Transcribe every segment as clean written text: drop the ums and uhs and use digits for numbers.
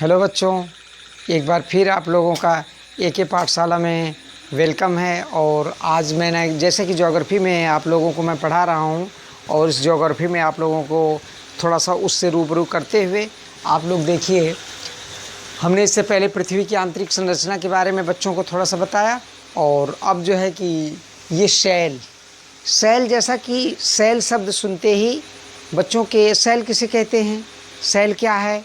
Hello बच्चों, एक बार फिर आप लोगों का एक पाठशाला में वेलकम है। और आज मैंने जैसे कि ज्योग्राफी में आप लोगों को मैं पढ़ा रहा हूँ और इस ज्योग्राफी में आप लोगों को थोड़ा सा उससे रूबरू करते हुए आप लोग देखिए, हमने इससे पहले पृथ्वी की आंतरिक संरचना के बारे में बच्चों को थोड़ा सा बताया। और अब जो है कि ये सेल जैसा कि सेल शब्द सुनते ही बच्चों के सेल किसे कहते हैं, सेल क्या है,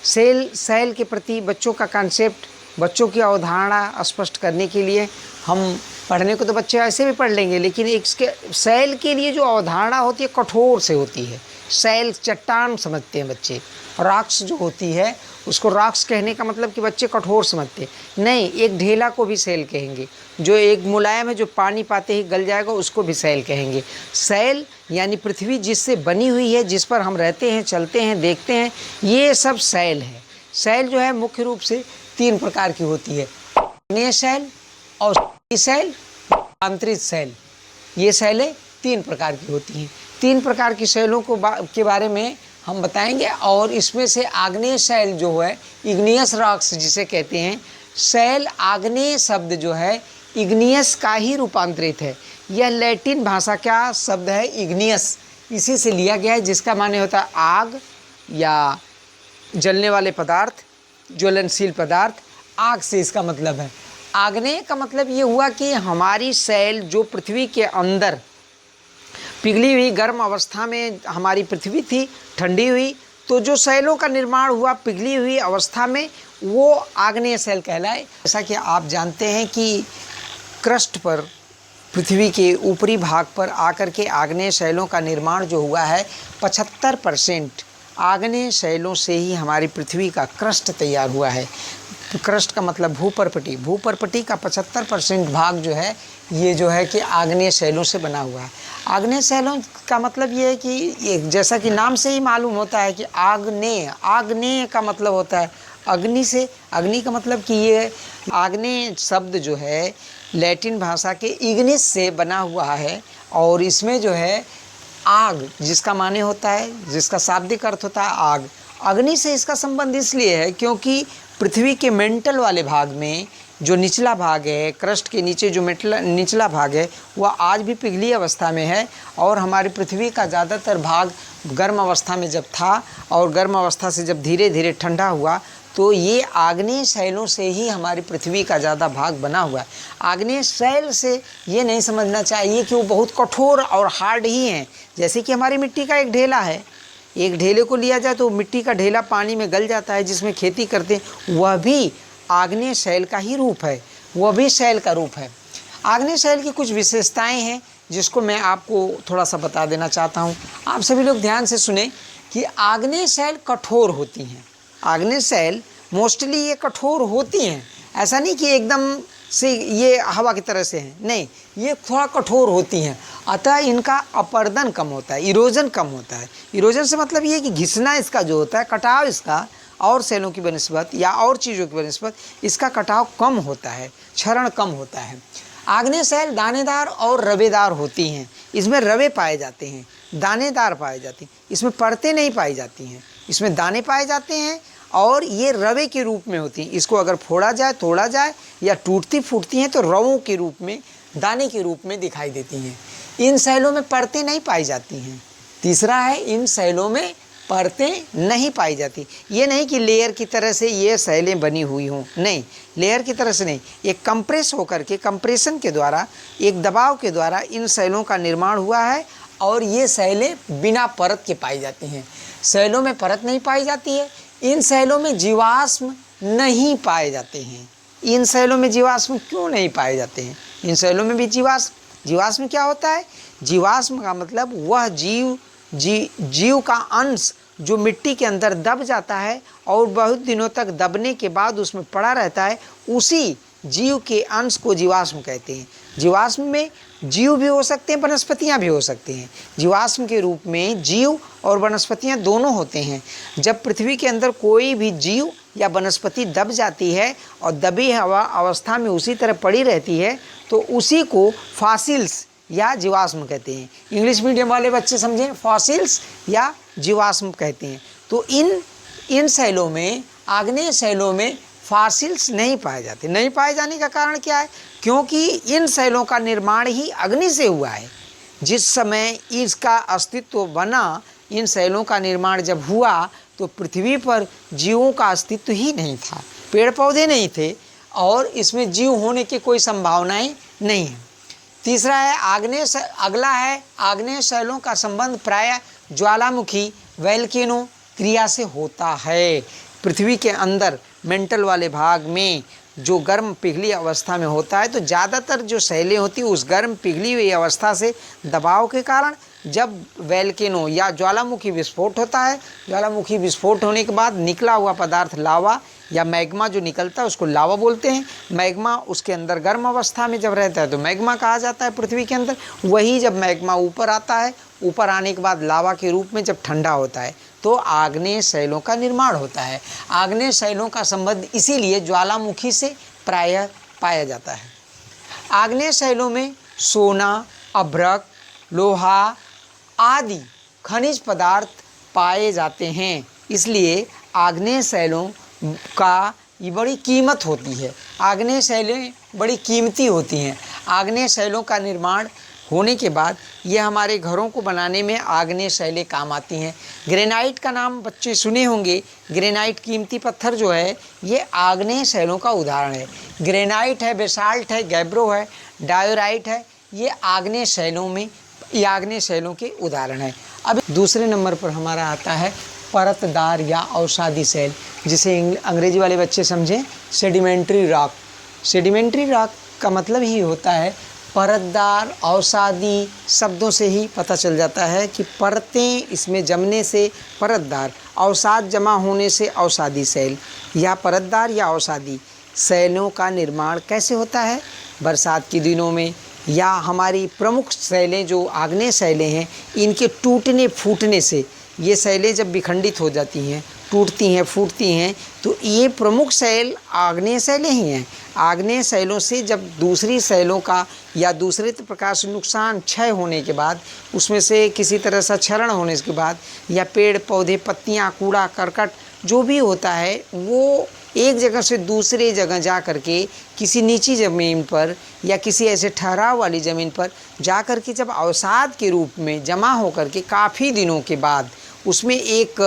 सेल के प्रति बच्चों का कॉन्सेप्ट, बच्चों की अवधारणा स्पष्ट करने के लिए हम पढ़ने को तो बच्चे ऐसे भी पढ़ लेंगे, लेकिन इसके सेल के लिए जो अवधारणा होती है कठोर से होती है। सेल चट्टान समझते हैं बच्चे, रॉक्स जो होती है उसको रॉक्स कहने का मतलब कि बच्चे कठोर समझते नहीं। एक ढेला को भी सेल कहेंगे, जो एक मुलायम है जो पानी पाते ही गल जाएगा उसको भी सेल कहेंगे। सेल यानी पृथ्वी जिससे बनी हुई है, जिस पर हम रहते हैं, चलते हैं, देखते हैं, ये सब सेल है। सेल जो है मुख्य रूप से 3 प्रकार की होती है, आग्नेय सेल, औषधि सेल, आंतरिक सेल। ये सेलें 3 प्रकार की होती हैं। 3 प्रकार की सेलों को के बारे में हम बताएंगे। और इसमें से आग्नेय सेल जो है, इग्नियस रॉक्स जिसे कहते हैं, सेल आग्नेय शब्द जो है इग्नियस का ही रूपांतरित है। यह लैटिन भाषा का शब्द है इग्नियस, इसी से लिया गया है, जिसका माने होता है आग या जलने वाले पदार्थ, ज्वलनशील पदार्थ। आग से इसका मतलब है। आग्नेय का मतलब ये हुआ कि हमारी सेल जो पृथ्वी के अंदर पिघली हुई गर्म अवस्था में हमारी पृथ्वी थी, ठंडी हुई, तो जो सेलों का निर्माण हुआ पिघली हुई अवस्था में, वो आग्नेय सेल कहलाए। जैसा कि आप जानते हैं कि क्रस्ट पर, पृथ्वी के ऊपरी भाग पर आकर के आग्नेय सेलों का निर्माण जो हुआ है, 75% आग्नेय सेलों से ही हमारी पृथ्वी का क्रस्ट तैयार हुआ है। क्रस्ट का मतलब भूपर्पटी, भूपर्पटी का 75% भाग जो है ये जो है कि आग्नेय सेलों से बना हुआ है। आग्नेय सेलों का मतलब ये है कि ये जैसा कि नाम से ही मालूम होता है कि आग्नेय, आग्नेय का मतलब होता है अग्नि से। अग्नि का मतलब कि ये आग्नेय शब्द जो है लैटिन भाषा के इग्निस से बना हुआ है। और इसमें जो है आग जिसका माने होता है, जिसका शाब्दिक अर्थ होता है आग, अग्नि से इसका संबंध इसलिए है क्योंकि पृथ्वी के मेंटल वाले भाग में जो निचला भाग है, क्रस्ट के नीचे जो निचला भाग है, वह आज भी पिघली अवस्था में है। और हमारी पृथ्वी का ज़्यादातर भाग गर्म अवस्था में जब था और गर्म अवस्था से जब धीरे धीरे ठंडा हुआ, तो ये आग्नेय सेलों से ही हमारी पृथ्वी का ज़्यादा भाग बना हुआ है। आग्नेय सेल से ये नहीं समझना चाहिए कि वो बहुत कठोर और हार्ड ही हैं। जैसे कि हमारी मिट्टी का एक ढेला है, एक ढेले को लिया जाए तो मिट्टी का ढेला पानी में गल जाता है, जिसमें खेती करते हैं, वह भी आग्नेय सेल का ही रूप है, वह भी सेल का रूप है। आग्नेय सेल की कुछ विशेषताएं हैं जिसको मैं आपको थोड़ा सा बता देना चाहता हूं। आप सभी लोग ध्यान से सुने कि आग्नेय सेल कठोर होती हैं। आग्नेय सेल मोस्टली ये कठोर होती हैं, ऐसा नहीं कि एकदम से ये हवा की तरह से हैं, नहीं, ये थोड़ा कठोर होती हैं। अतः इनका अपर्दन कम होता है, इरोजन कम होता है। इरोजन से मतलब ये है कि घिसना इसका जो होता है, कटाव इसका और सेलों की बनिस्बत या और चीज़ों की बनिस्बत इसका कटाव कम होता है, क्षरण कम होता है। आग्नेय सेल दानेदार और रवेदार होती हैं। इसमें रवे पाए जाते हैं, दानेदार पाए जाते हैं। इसमें परतें नहीं पाई जाती हैं, इसमें दाने पाए जाते हैं और ये रवे के रूप में होती हैं। इसको अगर फोड़ा जाए, तोड़ा जाए या टूटती फूटती हैं तो रवों के रूप में, दाने के रूप में दिखाई देती हैं। इन सेलों में परतें नहीं पाई जाती हैं। तीसरा है, इन सेलों में परतें नहीं पाई जाती। ये नहीं कि लेयर की तरह से ये सेलें बनी हुई हों, नहीं, लेयर की तरह से नहीं। ये कंप्रेस होकर के, कंप्रेशन के द्वारा, एक दबाव के द्वारा इन सेलों का निर्माण हुआ है। और ये सेलें बिना परत के पाई जाती हैं। सेलों में परत नहीं पाई जाती है। इन सेलों में जीवाश्म नहीं पाए जाते हैं। इन सेलों में जीवाश्म क्यों नहीं पाए जाते हैं? इन सेलों में भी जीवाश्म क्या होता है? जीवाश्म का मतलब वह जीव का अंश जो मिट्टी के अंदर दब जाता है और बहुत दिनों तक दबने के बाद उसमें पड़ा रहता है, उसी जीव के अंश को जीवाश्म कहते हैं। जीवाश्म में जीव भी हो सकते हैं, वनस्पतियां भी हो सकती हैं। जीवाश्म के रूप में जीव और वनस्पतियां दोनों होते हैं। जब पृथ्वी के अंदर कोई भी जीव या वनस्पति दब जाती है और दबी हवा अवस्था में उसी तरह पड़ी रहती है, तो उसी को फॉसिल्स या जीवाश्म कहते हैं। इंग्लिश मीडियम वाले बच्चे समझें, फॉसिल्स या जीवाश्म कहते हैं। तो इन सेलों में आग्नेय शैलों में फॉसिल्स नहीं पाए जाते। नहीं पाए जाने का कारण क्या है? क्योंकि इन शैलों का निर्माण ही अग्नि से हुआ है। जिस समय इसका अस्तित्व बना, इन शैलों का निर्माण जब हुआ तो पृथ्वी पर जीवों का अस्तित्व ही नहीं था, पेड़ पौधे नहीं थे और इसमें जीव होने की कोई संभावनाएं नहीं है। तीसरा है अगला है आग्नेय शैलों का संबंध प्रायः ज्वालामुखी वोल्केनो क्रिया से होता है। पृथ्वी के अंदर मेंटल वाले भाग में जो गर्म पिघली अवस्था में होता है, तो ज़्यादातर जो शैलें होती हैं उस गर्म पिघली हुई अवस्था से दबाव के कारण जब वोल्केनो या ज्वालामुखी विस्फोट होता है, ज्वालामुखी विस्फोट होने के बाद निकला हुआ पदार्थ लावा या मैग्मा जो निकलता है उसको लावा बोलते हैं। मैग्मा उसके अंदर गर्म अवस्था में जब रहता है तो मैग्मा कहा जाता है पृथ्वी के अंदर। वही जब मैग्मा ऊपर आता है, ऊपर आने के बाद लावा के रूप में जब ठंडा होता है तो आग्नेय शैलों का निर्माण होता है। आग्नेय शैलों का संबंध इसीलिए ज्वालामुखी से प्रायः पाया जाता है। आग्नेय शैलों में सोना, अभ्रक, लोहा आदि खनिज पदार्थ पाए जाते हैं, इसलिए आग्नेय शैलों का ये बड़ी कीमत होती है। आग्नेय शैलें बड़ी कीमती होती हैं। आग्नेय शैलों का निर्माण होने के बाद ये हमारे घरों को बनाने में आग्नेय शैलें काम आती हैं। ग्रेनाइट का नाम बच्चे सुने होंगे। ग्रेनाइट कीमती पत्थर जो है ये आग्नेय शैलों का उदाहरण है। ग्रेनाइट है, बेसाल्ट है, गैब्रो है, डायोराइट है, ये आग्नेय शैलों के उदाहरण है। अब दूसरे नंबर पर हमारा आता है परतदार या अवसादी शैल, जिसे अंग्रेजी वाले बच्चे समझें सेडिमेंट्री रॉक। सेडिमेंट्री रॉक का मतलब ही होता है परतदार। अवसादी शब्दों से ही पता चल जाता है कि परतें इसमें जमने से परतदार, अवसाद जमा होने से अवसादी शैल। या परतदार या अवसादी शैलों का निर्माण कैसे होता है? बरसात के दिनों में, या हमारी प्रमुख शैलें जो आग्नेय शैलें हैं इनके टूटने फूटने से ये शैलें जब विखंडित हो जाती हैं, टूटती हैं, फूटती हैं, तो ये प्रमुख शैल आग्नेय शैलें ही हैं। आग्नेय शैलों से जब दूसरी शैलों का या दूसरे प्रकार से नुकसान, क्षय होने के बाद, उसमें से किसी तरह से क्षरण होने के बाद, या पेड़ पौधे, पत्तियाँ, कूड़ा करकट जो भी होता है वो एक जगह से दूसरे जगह जा कर के किसी नीची ज़मीन पर या किसी ऐसे ठहराव वाली ज़मीन पर जा कर के जब अवसाद के रूप में जमा हो कर के काफ़ी दिनों के बाद उसमें एक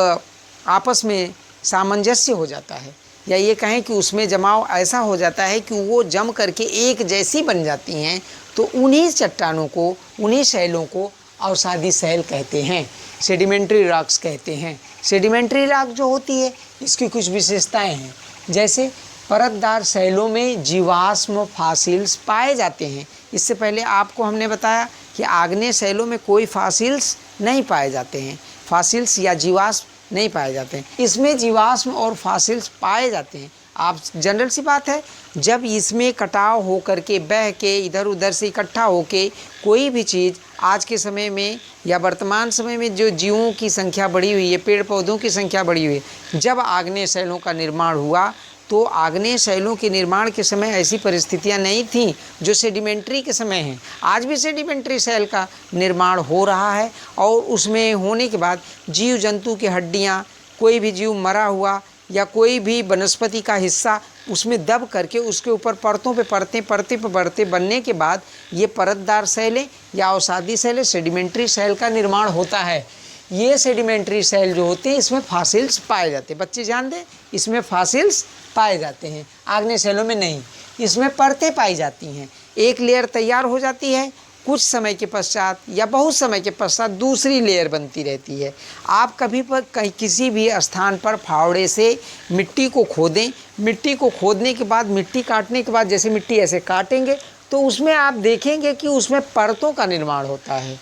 आपस में सामंजस्य हो जाता है, या ये कहें कि उसमें जमाव ऐसा हो जाता है कि वो जम करके एक जैसी बन जाती हैं, तो उन्हीं चट्टानों को, उन्हीं शैलों को अवसादी शैल कहते हैं, सेडिमेंट्री रॉक्स कहते हैं। सेडिमेंट्री रॉक जो होती है इसकी कुछ विशेषताएं हैं, जैसे परतदार शैलों में जीवाश्म फॉसिल्स पाए जाते हैं। इससे पहले आपको हमने बताया कि आग्नेय शैलों में कोई फॉसिल्स नहीं पाए जाते हैं, फॉसिल्स या जीवाश्म नहीं पाए जाते हैं। इसमें जीवाश्म और फॉसिल्स पाए जाते हैं। आप जनरल सी बात है, जब इसमें कटाव हो करके बह के इधर उधर से इकट्ठा होके कोई भी चीज़ आज के समय में या वर्तमान समय में जो जीवों की संख्या बढ़ी हुई है, पेड़ पौधों की संख्या बढ़ी हुई है, जब आग्नेय शैलों का निर्माण हुआ तो आग्नेय शैलों के निर्माण के समय ऐसी परिस्थितियां नहीं थीं जो सेडिमेंट्री के समय हैं। आज भी सेडिमेंट्री शैल का निर्माण हो रहा है और उसमें होने के बाद जीव जंतु की हड्डियाँ, कोई भी जीव मरा हुआ या कोई भी वनस्पति का हिस्सा उसमें दब करके उसके ऊपर परतों पे परतें बनने के बाद ये परतदार शैलें या अवसादी शैलें, सेडिमेंट्री शैल का निर्माण होता है। ये सेडिमेंट्री शैल जो होते हैं इसमें फॉसिल्स पाए जाते हैं। बच्चे जान दें, इसमें फॉसिल्स पाए जाते हैं, आग्नेय शैलों में नहीं। इसमें परतें पाई जाती हैं, एक लेयर तैयार हो जाती है, कुछ समय के पश्चात या बहुत समय के पश्चात दूसरी लेयर बनती रहती है। आप कभी पर कहीं किसी भी स्थान पर फावड़े से मिट्टी को खोदें, मिट्टी को खोदने के बाद, मिट्टी काटने के बाद, जैसे मिट्टी ऐसे काटेंगे तो उसमें आप देखेंगे कि उसमें परतों का निर्माण होता है,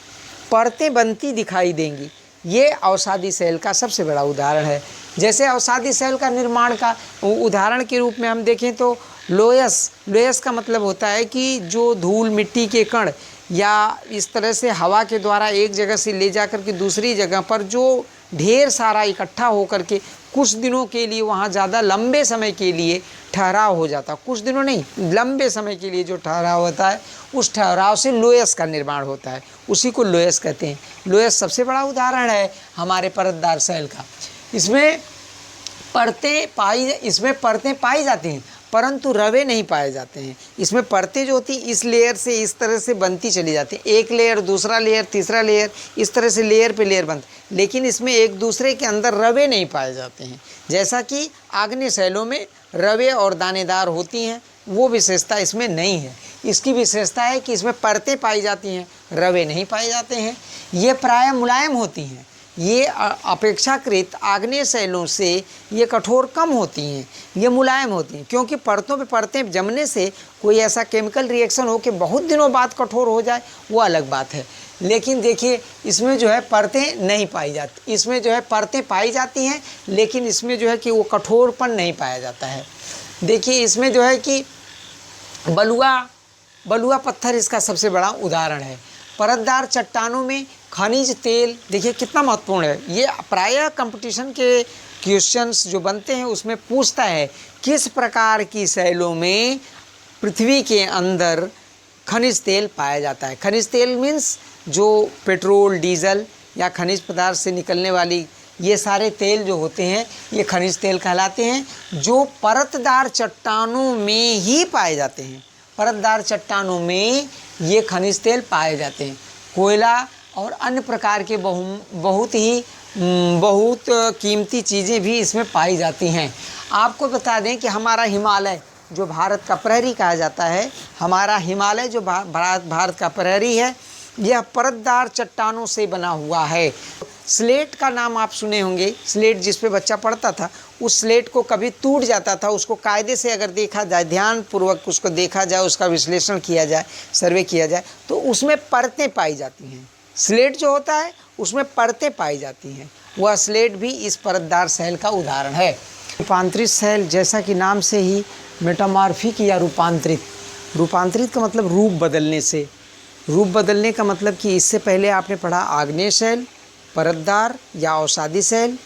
परतें बनती दिखाई देंगी। ये अवसादी शैल का सबसे बड़ा उदाहरण है। जैसे अवसादी शैल का निर्माण का उदाहरण के रूप में हम देखें तो लोयस का मतलब होता है कि जो धूल मिट्टी के कण या इस तरह से हवा के द्वारा एक जगह से ले जा कर के दूसरी जगह पर जो ढेर सारा इकट्ठा हो कर के कुछ दिनों के लिए वहाँ ज़्यादा लंबे समय के लिए ठहराव हो जाता, कुछ दिनों नहीं, लंबे समय के लिए जो ठहराव होता है उस ठहराव से लोयस का निर्माण होता है, उसी को लोयस कहते हैं। लोयस सबसे बड़ा उदाहरण है हमारे परतदार शैल का। इसमें इसमें परतें पाई जाती हैं परंतु रवे नहीं पाए जाते हैं। इसमें परतें जो होती हैं इस लेयर से इस तरह से बनती चली जाती हैं, एक लेयर, दूसरा लेयर, तीसरा लेयर, इस तरह से लेयर पे लेयर बनते, लेकिन इसमें एक दूसरे के अंदर रवे नहीं पाए जाते हैं। जैसा कि आग्नेय शैलों में रवे और दानेदार होती हैं, वो विशेषता इसमें नहीं है। इसकी विशेषता है कि इसमें परतें पाई जाती हैं, रवे नहीं पाए जाते हैं। ये प्रायः मुलायम होती हैं। ये अपेक्षाकृत आग्नेय शैलों से ये कठोर कम होती हैं, ये मुलायम होती हैं, क्योंकि परतों पे परतें जमने से कोई ऐसा केमिकल रिएक्शन हो कि बहुत दिनों बाद कठोर हो जाए, वो अलग बात है। लेकिन देखिए इसमें जो है परतें नहीं पाई जाती, इसमें जो है परतें पाई जाती हैं, लेकिन इसमें जो है कि वो कठोरपन नहीं पाया जाता है। देखिए इसमें जो है कि बलुआ पत्थर इसका सबसे बड़ा उदाहरण है। परतदार चट्टानों में खनिज तेल, देखिए कितना महत्वपूर्ण है। ये प्रायः कंपटीशन के क्वेश्चंस जो बनते हैं उसमें पूछता है किस प्रकार की शैलों में पृथ्वी के अंदर खनिज तेल पाया जाता है। खनिज तेल मीन्स जो पेट्रोल, डीजल या खनिज पदार्थ से निकलने वाली ये सारे तेल जो होते हैं ये खनिज तेल कहलाते हैं, जो परतदार चट्टानों में ही पाए जाते हैं। परतदार चट्टानों में ये खनिज तेल पाए जाते हैं। कोयला और अन्य प्रकार के बहुत कीमती चीज़ें भी इसमें पाई जाती हैं। आपको बता दें कि हमारा हिमालय जो भारत का प्रहरी कहा जाता है, हमारा हिमालय जो भारत का प्रहरी है, यह परतदार चट्टानों से बना हुआ है। स्लेट का नाम आप सुने होंगे, स्लेट जिस पे बच्चा पढ़ता था, उस स्लेट को कभी टूट जाता था, उसको कायदे से अगर देखा जाए, ध्यानपूर्वक उसको देखा जाए, उसका विश्लेषण किया जाए, सर्वे किया जाए, तो उसमें परतें पाई जाती हैं। स्लेट जो होता है उसमें परतें पाई जाती हैं, वह स्लेट भी इस परतदार शैल का उदाहरण है। रूपांतरित शैल, जैसा कि नाम से ही मेटामॉर्फिक या रूपांतरित का मतलब रूप बदलने से, रूप बदलने का मतलब कि इससे पहले आपने पढ़ा आग्नेय शैल, परतदार या अवसादी शैल,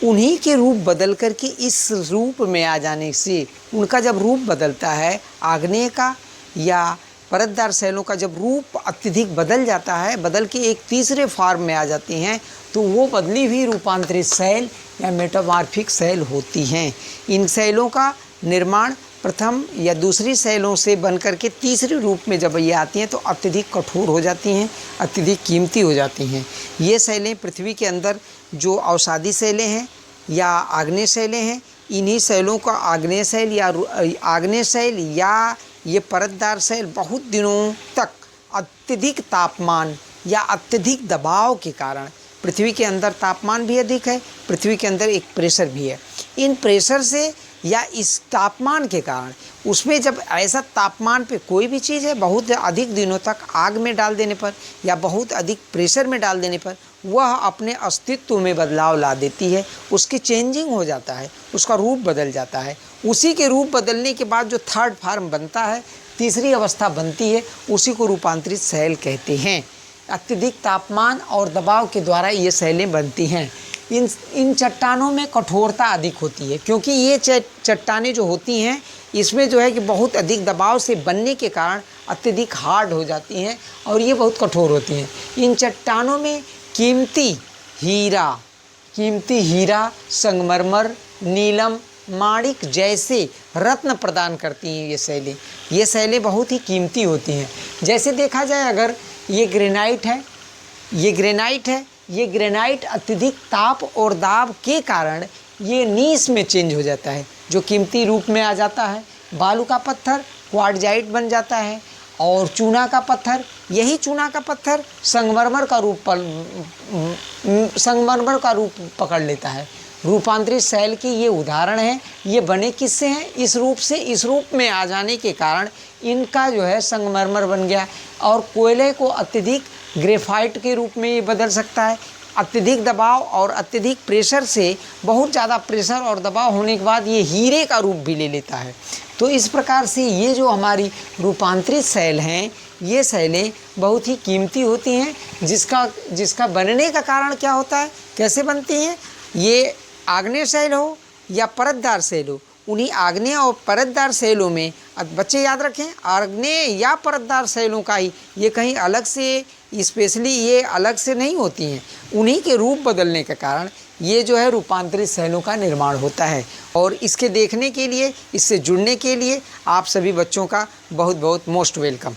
उन्हीं के रूप बदल कर के इस रूप में आ जाने से, उनका जब रूप बदलता है, आग्नेय का या परतदार शैलों का जब रूप अत्यधिक बदल जाता है, बदल के एक तीसरे फॉर्म में आ जाती हैं, तो वो बदली हुई रूपांतरित शैल या मेटामॉर्फिक शैल होती हैं। इन शैलों का निर्माण प्रथम या दूसरी शैलों से बनकर के तीसरे रूप में जब ये आती हैं तो अत्यधिक कठोर हो जाती हैं, अत्यधिक कीमती हो जाती हैं। ये शैलें पृथ्वी के अंदर जो अवसादी शैलें हैं या आग्नेय शैलें हैं, इन्हीं शैलों का आग्नेय शैल या ये परतदार शैल बहुत दिनों तक अत्यधिक तापमान या अत्यधिक दबाव के कारण, पृथ्वी के अंदर तापमान भी अधिक है, पृथ्वी के अंदर एक प्रेशर भी है, इन प्रेशर से या इस तापमान के कारण, उसमें जब ऐसा तापमान पे कोई भी चीज़ है बहुत अधिक दिनों तक आग में डाल देने पर या बहुत अधिक प्रेशर में डाल देने पर वह अपने अस्तित्व में बदलाव ला देती है, उसकी चेंजिंग हो जाता है, उसका रूप बदल जाता है। उसी के रूप बदलने के बाद जो थर्ड फॉर्म बनता है, तीसरी अवस्था बनती है, उसी को रूपांतरित शैल कहते हैं। अत्यधिक तापमान और दबाव के द्वारा ये शैलें बनती हैं। इन चट्टानों में कठोरता अधिक होती है, क्योंकि ये चट्टानें जो होती हैं इसमें जो है कि बहुत अधिक दबाव से बनने के कारण अत्यधिक हार्ड हो जाती हैं और ये बहुत कठोर होती हैं। इन चट्टानों में कीमती हीरा, संगमरमर, नीलम, माणिक जैसे रत्न प्रदान करती हैं ये शैलें बहुत ही कीमती होती हैं। जैसे देखा जाए, अगर ये ग्रेनाइट अत्यधिक ताप और दाब के कारण ये नीस में चेंज हो जाता है, जो कीमती रूप में आ जाता है। बालू का पत्थर क्वार्टजाइट बन जाता है और चूना का पत्थर, यही चूना का पत्थर संगमरमर का रूप पकड़ लेता है। रूपांतरित शैल की ये उदाहरण है। ये बने किससे हैं? इस रूप में आ जाने के कारण इनका जो है संगमरमर बन गया। और कोयले को अत्यधिक ग्रेफाइट के रूप में ये बदल सकता है। अत्यधिक दबाव और अत्यधिक प्रेशर से, बहुत ज़्यादा प्रेशर और दबाव होने के बाद ये हीरे का रूप भी ले लेता है। तो इस प्रकार से ये जो हमारी रूपांतरित शैल हैं, ये शैलें बहुत ही कीमती होती हैं, जिसका बनने का कारण क्या होता है, कैसे बनती हैं। ये आग्नेय शैल हो या परतदार शैल हो, उन्हीं आग्नेय और परतदार शैलों में, अब बच्चे याद रखें, आग्नेय या परतदार शैलों का ही, ये कहीं अलग से स्पेशली ये अलग से नहीं होती हैं। उन्हीं के रूप बदलने के कारण ये जो है रूपांतरित सेलों का निर्माण होता है। और इसके देखने के लिए, इससे जुड़ने के लिए आप सभी बच्चों का बहुत बहुत मोस्ट वेलकम।